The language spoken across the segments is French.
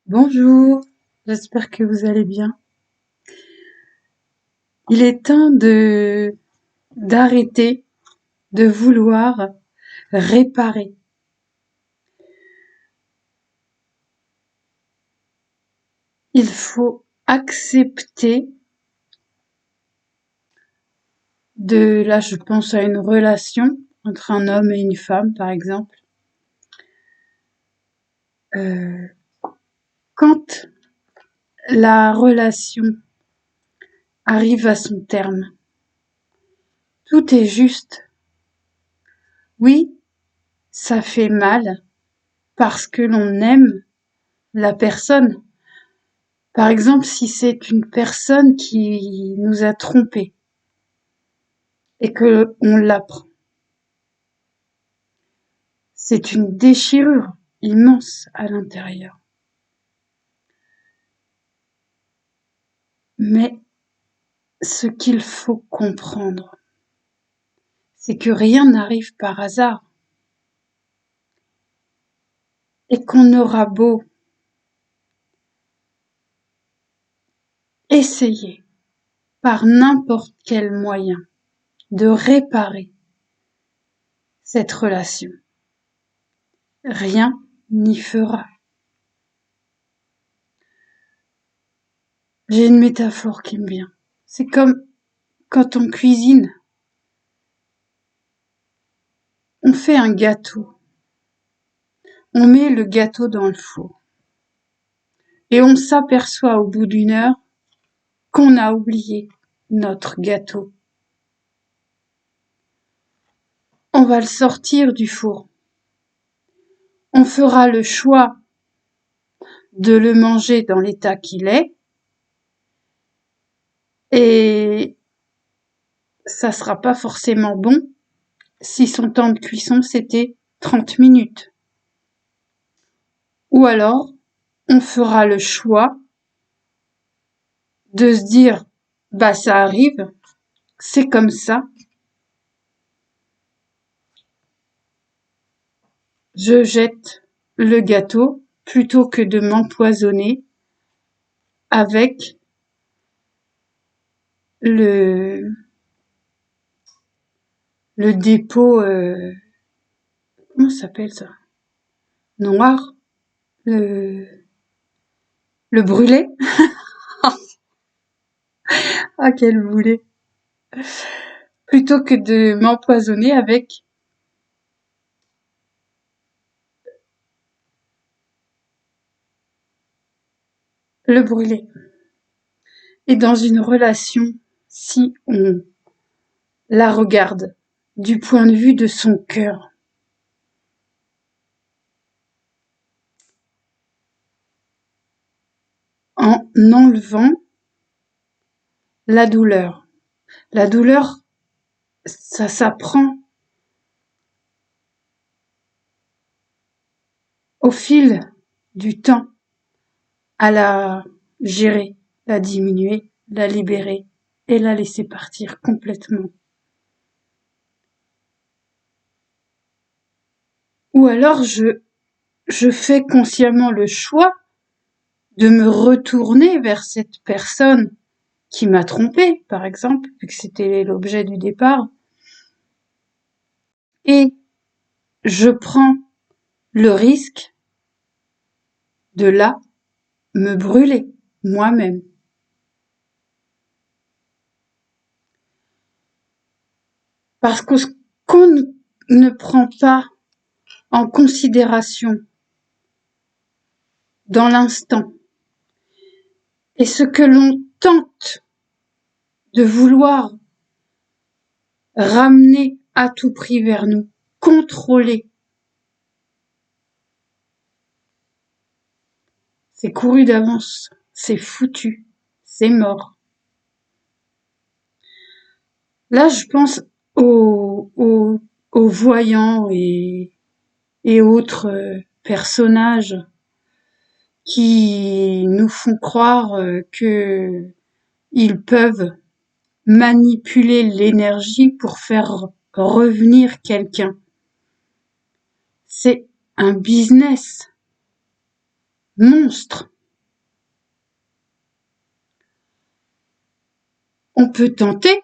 Bonjour, j'espère que vous allez bien. Il est temps d'arrêter de vouloir réparer. Il faut accepter là je pense à une relation entre un homme et une femme par exemple. Euh, Quand la relation arrive à son terme, tout est juste. Oui, ça fait mal parce que l'on aime la personne. Par exemple, si c'est une personne qui nous a trompés et que on l'apprend, c'est une déchirure immense à l'intérieur. Mais ce qu'il faut comprendre, c'est que rien n'arrive par hasard et qu'on aura beau essayer par n'importe quel moyen de réparer cette relation, rien n'y fera. J'ai une métaphore qui me vient. C'est comme quand on cuisine, on fait un gâteau, on met le gâteau dans le four et on s'aperçoit au bout d'une heure qu'on a oublié notre gâteau. On va le sortir du four. On fera le choix de le manger dans l'état qu'il est et ça sera pas forcément bon si son temps de cuisson c'était 30 minutes. Ou alors, on fera le choix de se dire, bah ça arrive, c'est comme ça, je jette le gâteau plutôt que de m'empoisonner avec le dépôt, comment ça s'appelle ça? Noir? Le, le brûlé? Ah, quel boulet! Plutôt que de m'empoisonner avec le brûlé. Et dans une relation, si on la regarde du point de vue de son cœur, en enlevant la douleur. La douleur, ça s'apprend au fil du temps à la gérer, la diminuer, la libérer et la laisser partir complètement. Ou alors je fais consciemment le choix de me retourner vers cette personne qui m'a trompée, par exemple, vu que c'était l'objet du départ, et je prends le risque de là me brûler moi-même. Parce que ce qu'on ne prend pas en considération dans l'instant et ce que l'on tente de vouloir ramener à tout prix vers nous, contrôler, c'est couru d'avance, c'est foutu, c'est mort. Là, je pense aux voyants et autres personnages qui nous font croire que ils peuvent manipuler l'énergie pour faire revenir quelqu'un. C'est un business monstre. On peut tenter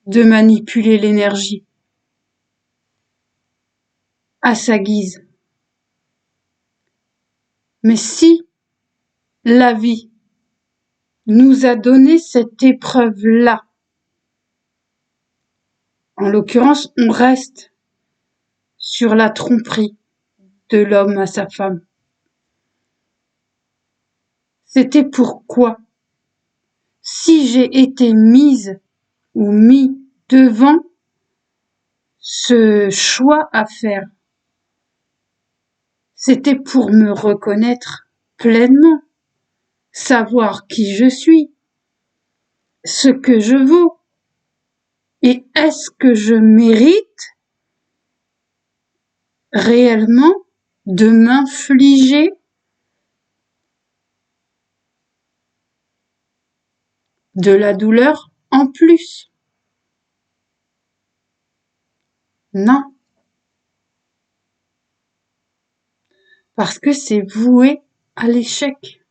de manipuler l'énergie à sa guise. Mais si la vie nous a donné cette épreuve-là, en l'occurrence, on reste sur la tromperie de l'homme à sa femme. C'était pourquoi, si j'ai été mise ou mis devant ce choix à faire, c'était pour me reconnaître pleinement, savoir qui je suis, ce que je vaux, et est-ce que je mérite réellement de m'infliger de la douleur en plus? Non. Parce que c'est voué à l'échec.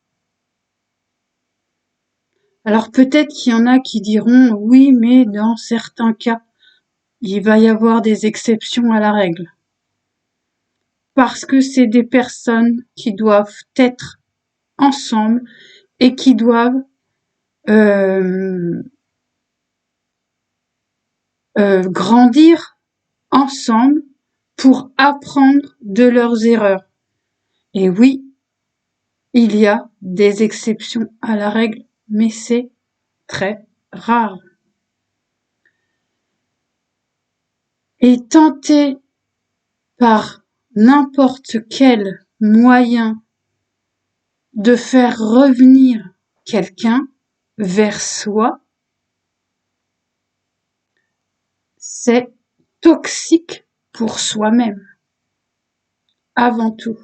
Alors peut-être qu'il y en a qui diront oui, mais dans certains cas, il va y avoir des exceptions à la règle. Parce que c'est des personnes qui doivent être ensemble et qui doivent grandir ensemble pour apprendre de leurs erreurs. Et oui, il y a des exceptions à la règle, mais c'est très rare. Et tenter par n'importe quel moyen de faire revenir quelqu'un vers soi, c'est toxique pour soi-même, avant tout.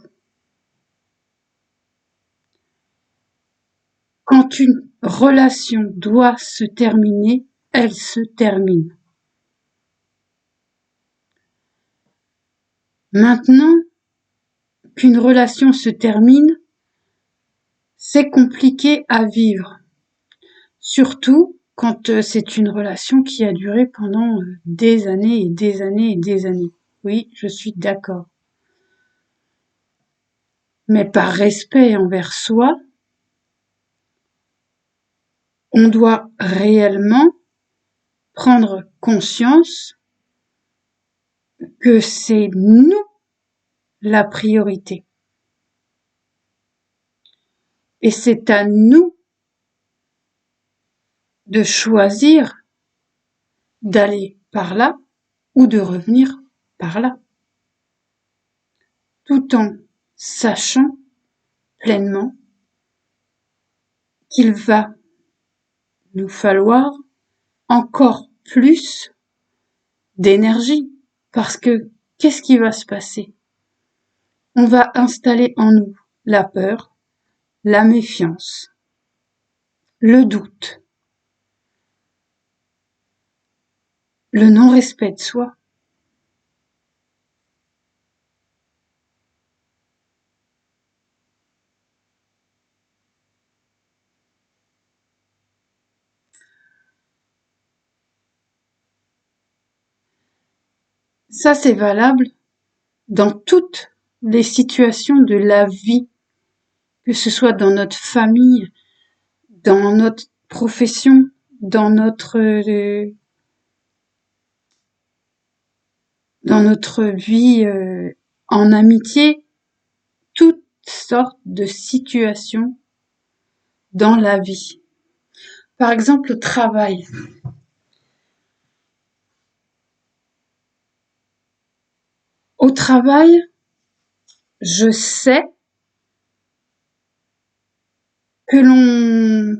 Quand une relation doit se terminer, elle se termine. Maintenant qu'une relation se termine, c'est compliqué à vivre. Surtout quand c'est une relation qui a duré pendant des années et des années et des années. Oui, je suis d'accord. Mais par respect envers soi, on doit réellement prendre conscience que c'est nous la priorité. Et c'est à nous de choisir d'aller par là ou de revenir par là, tout en sachant pleinement qu'il va nous falloir encore plus d'énergie, parce que qu'est-ce qui va se passer? On va installer en nous la peur, la méfiance, le doute, le non-respect de soi. Ça, c'est valable dans toutes les situations de la vie, que ce soit dans notre famille, dans notre profession, dans notre vie en amitié, toutes sortes de situations dans la vie. Par exemple, le travail. Au travail, je sais que l'on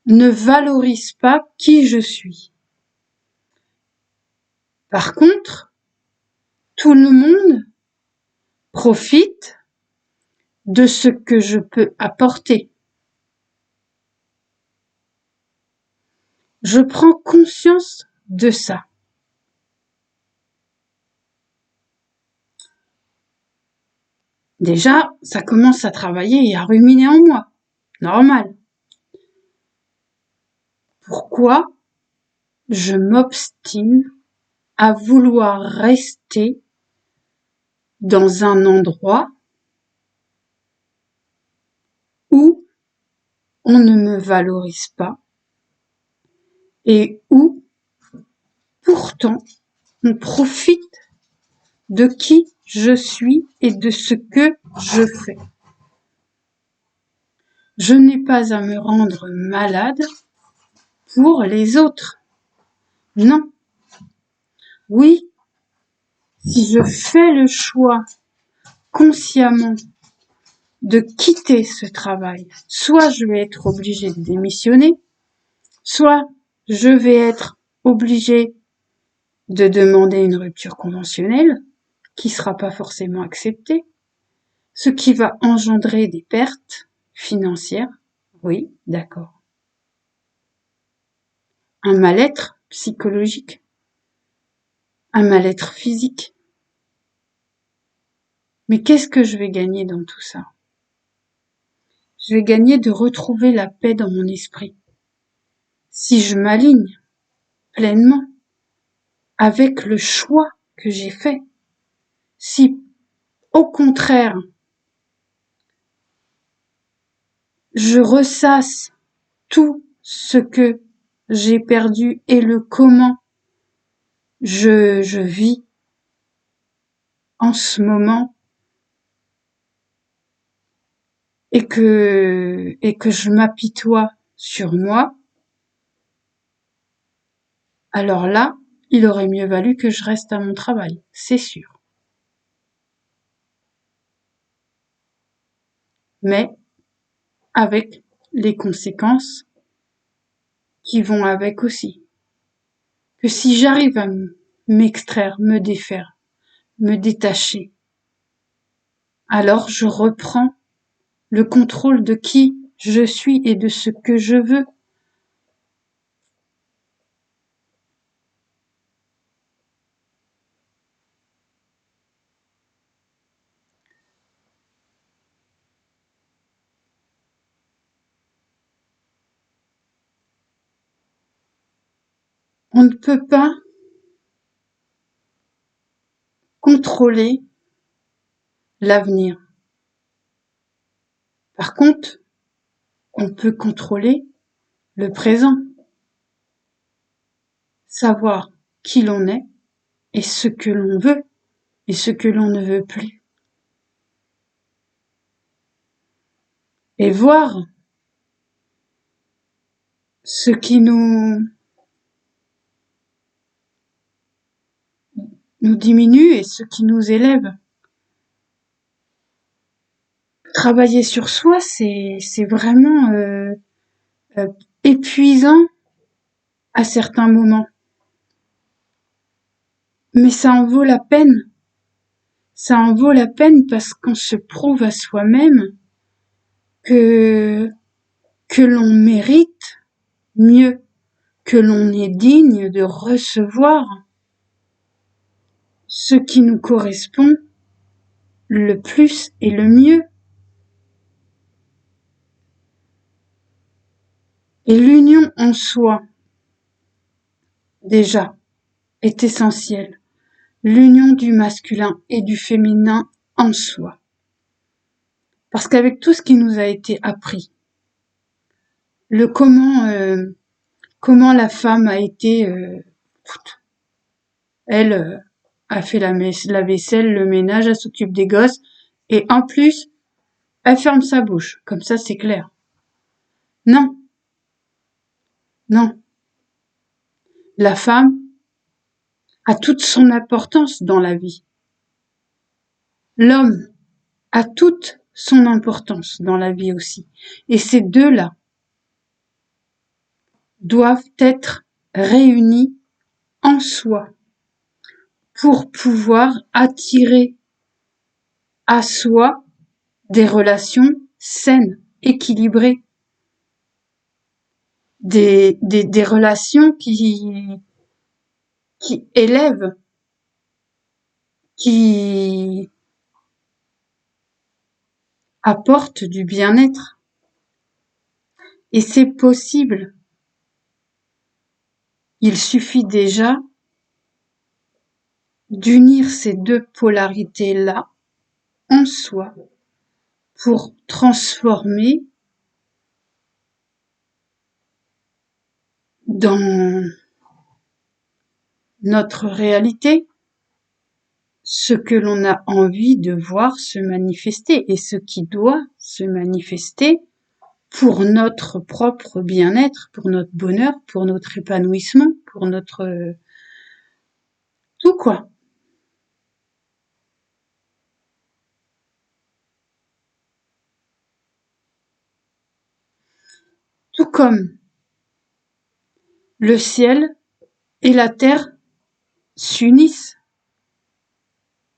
ne valorise pas qui je suis. Par contre, tout le monde profite de ce que je peux apporter. Je prends conscience de ça. Déjà, ça commence à travailler et à ruminer en moi. Normal. Pourquoi je m'obstine à vouloir rester dans un endroit où on ne me valorise pas et où pourtant on profite de qui je suis et de ce que je fais. Je n'ai pas à me rendre malade pour les autres. Non. Oui, si je fais le choix consciemment de quitter ce travail, soit je vais être obligée de démissionner, soit je vais être obligée de demander une rupture conventionnelle qui sera pas forcément acceptée, ce qui va engendrer des pertes financières. Oui, d'accord. Un mal-être psychologique, un mal-être physique. Mais qu'est-ce que je vais gagner dans tout ça? Je vais gagner de retrouver la paix dans mon esprit. Si je m'aligne pleinement avec le choix que j'ai fait, si au contraire je ressasse tout ce que j'ai perdu et le comment je vis en ce moment et que je m'apitoie sur moi, alors là, il aurait mieux valu que je reste à mon travail, c'est sûr. Mais avec les conséquences qui vont avec aussi. Que si j'arrive à m'extraire, me défaire, me détacher, alors je reprends le contrôle de qui je suis et de ce que je veux. On ne peut pas contrôler l'avenir. Par contre, on peut contrôler le présent, savoir qui l'on est et ce que l'on veut et ce que l'on ne veut plus. Et voir ce qui nous diminue et ce qui nous élève. Travailler sur soi, c'est vraiment euh, épuisant à certains moments. Mais ça en vaut la peine. Ça en vaut la peine parce qu'on se prouve à soi-même que l'on mérite mieux, que l'on est digne de recevoir ce qui nous correspond le plus et le mieux. Et l'union en soi, déjà, est essentielle. L'union du masculin et du féminin en soi. Parce qu'avec tout ce qui nous a été appris, le comment la femme a été, elle a fait la vaisselle, le ménage, elle s'occupe des gosses, et en plus, elle ferme sa bouche. Comme ça, c'est clair. Non, non. La femme a toute son importance dans la vie. L'homme a toute son importance dans la vie aussi. Et ces deux-là doivent être réunis en soi pour pouvoir attirer à soi des relations saines, équilibrées, des relations qui élèvent, qui apportent du bien-être. Et c'est possible. Il suffit déjà d'unir ces deux polarités-là en soi pour transformer dans notre réalité ce que l'on a envie de voir se manifester et ce qui doit se manifester pour notre propre bien-être, pour notre bonheur, pour notre épanouissement, pour notre tout quoi. Tout comme le ciel et la terre s'unissent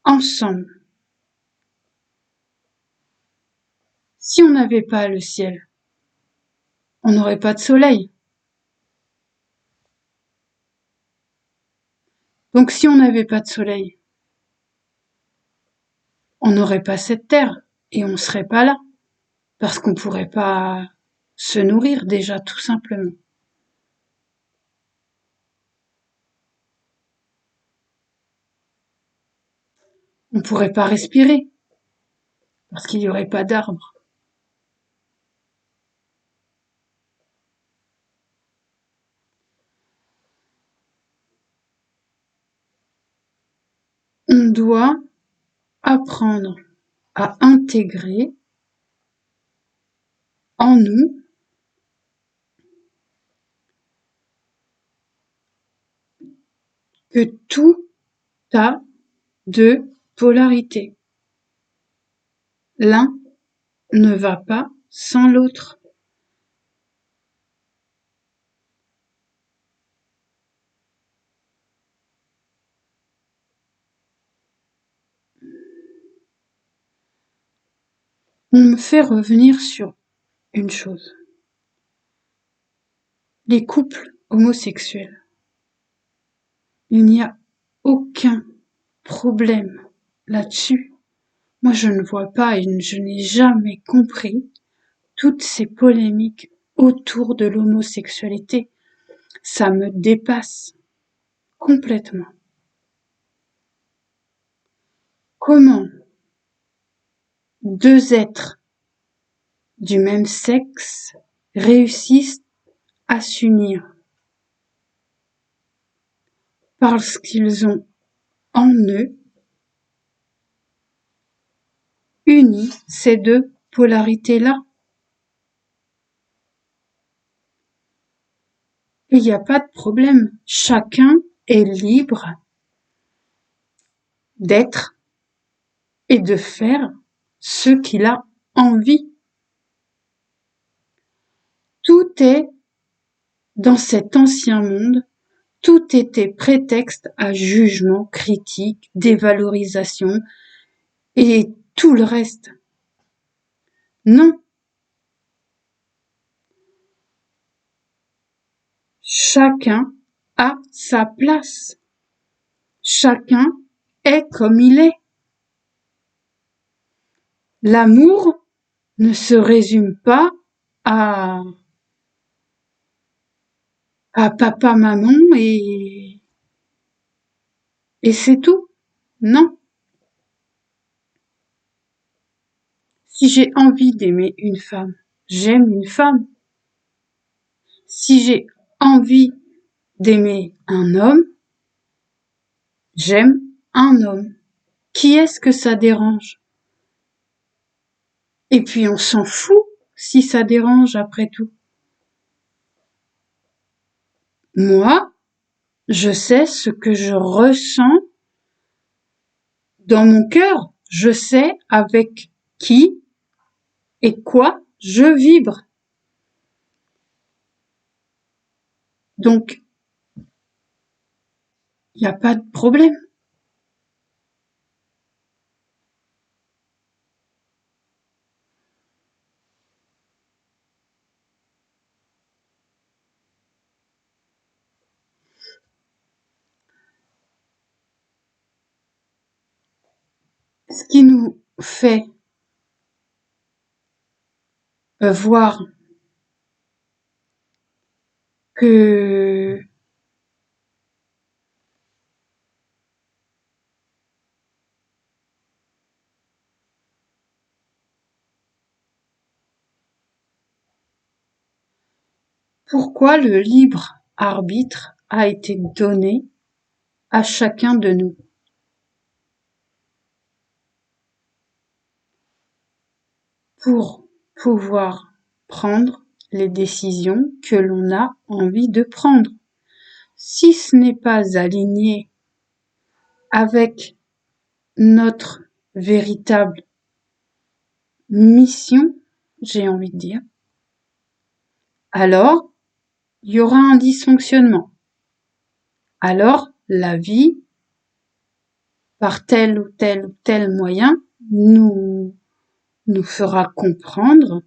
ensemble. Si on n'avait pas le ciel, on n'aurait pas de soleil. Donc si on n'avait pas de soleil, on n'aurait pas cette terre et on serait pas là parce qu'on pourrait pas se nourrir déjà tout simplement. On pourrait pas respirer parce qu'il y aurait pas d'arbres. On doit apprendre à intégrer en nous que tout a deux polarités. L'un ne va pas sans l'autre. On me fait revenir sur une chose. Les couples homosexuels. Il n'y a aucun problème là-dessus. Moi, je ne vois pas et je n'ai jamais compris toutes ces polémiques autour de l'homosexualité. Ça me dépasse complètement. Comment deux êtres du même sexe réussissent à s'unir parce qu'ils ont en eux uni ces deux polarités-là. Et il n'y a pas de problème. Chacun est libre d'être et de faire ce qu'il a envie. Tout est dans cet ancien monde, tout était prétexte à jugement, critique, dévalorisation et tout le reste. Non. Chacun a sa place. Chacun est comme il est. L'amour ne se résume pas à papa, maman et c'est tout. Non. Si j'ai envie d'aimer une femme, j'aime une femme. Si j'ai envie d'aimer un homme, j'aime un homme. Qui est-ce que ça dérange? Et puis on s'en fout si ça dérange après tout. Moi, je sais ce que je ressens dans mon cœur. Je sais avec qui et quoi je vibre. Donc, il n'y a pas de problème. Ce qui nous fait voir que Pourquoi le libre arbitre a été donné à chacun de nous? Pour pouvoir prendre les décisions que l'on a envie de prendre. Si ce n'est pas aligné avec notre véritable mission, j'ai envie de dire, alors il y aura un dysfonctionnement. Alors la vie, par tel ou tel moyen, nous fera comprendre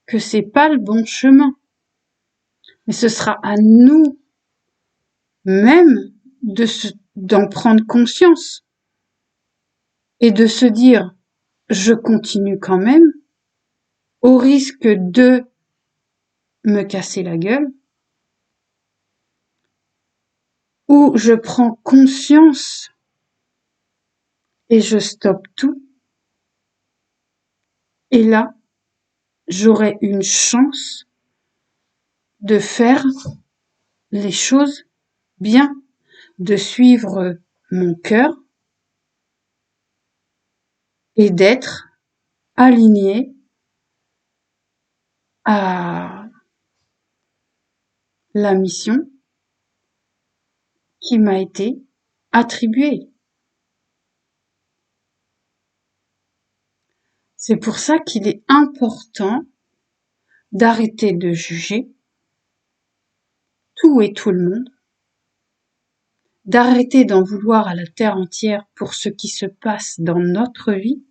que c'est pas le bon chemin. Mais ce sera à nous même d'en prendre conscience et de se dire je continue quand même au risque de me casser la gueule, ou je prends conscience et je stoppe tout, et là j'aurai une chance de faire les choses bien, de suivre mon cœur et d'être aligné à la mission qui m'a été attribuée. C'est pour ça qu'il est important d'arrêter de juger tout et tout le monde, d'arrêter d'en vouloir à la terre entière pour ce qui se passe dans notre vie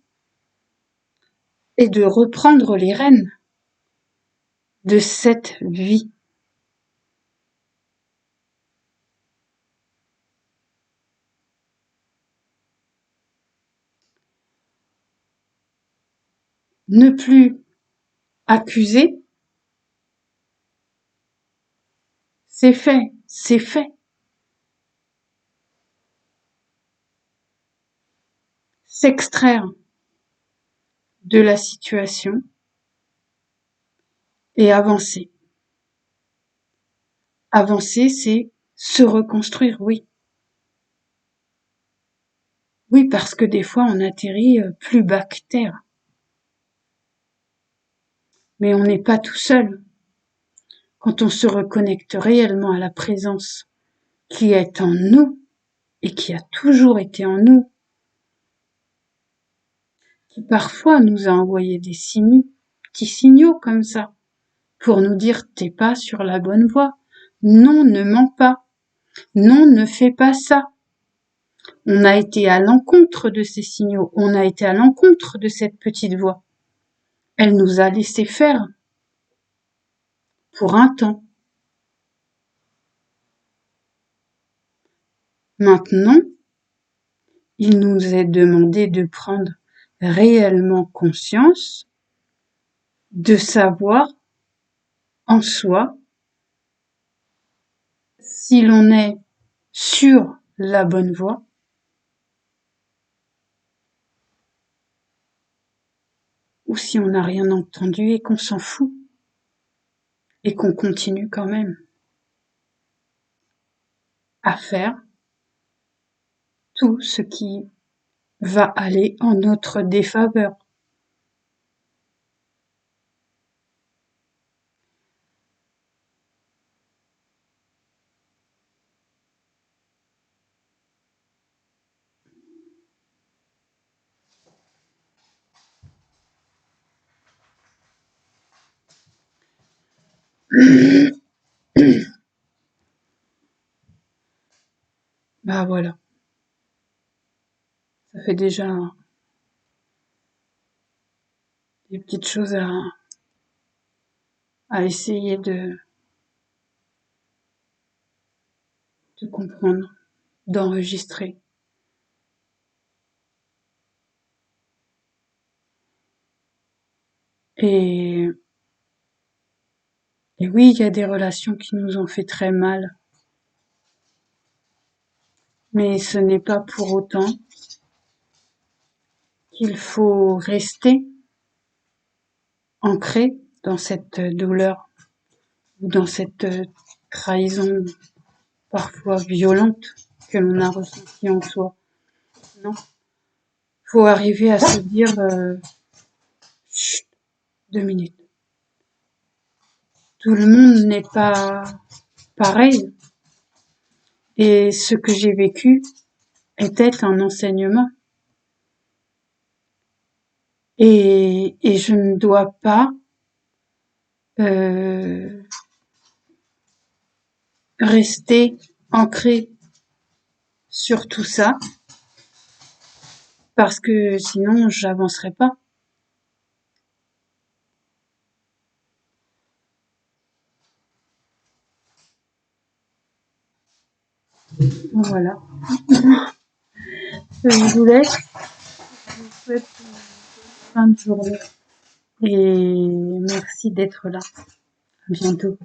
et de reprendre les rênes de cette vie. Ne plus accuser, c'est fait, c'est fait. S'extraire de la situation et avancer. Avancer, c'est se reconstruire, oui. Oui, parce que des fois, on atterrit plus bas que terre. Mais on n'est pas tout seul. Quand on se reconnecte réellement à la présence qui est en nous et qui a toujours été en nous, qui parfois nous a envoyé des petits signaux comme ça, pour nous dire t'es pas sur la bonne voie. Non, ne mens pas. Non, ne fais pas ça. On a été à l'encontre de ces signaux, on a été à l'encontre de cette petite voix. Elle nous a laissé faire pour un temps. Maintenant, il nous est demandé de prendre réellement conscience, de savoir en soi si l'on est sur la bonne voie ou si on n'a rien entendu et qu'on s'en fout et qu'on continue quand même à faire tout ce qui va aller en notre défaveur. Bah voilà, ça fait déjà des petites choses à essayer de comprendre, d'enregistrer. Et oui, il y a des relations qui nous ont fait très mal. Mais ce n'est pas pour autant qu'il faut rester ancré dans cette douleur. ou dans cette trahison parfois violente que l'on a ressentie en soi. Non, faut arriver à se dire chut, 2 minutes. Tout le monde n'est pas pareil. Et ce que j'ai vécu était un enseignement. Et je ne dois pas rester ancrée sur tout ça, parce que sinon j'avancerai pas. Voilà. Je vous laisse. Je vous souhaite une bonne fin de journée. Et merci d'être là. À bientôt.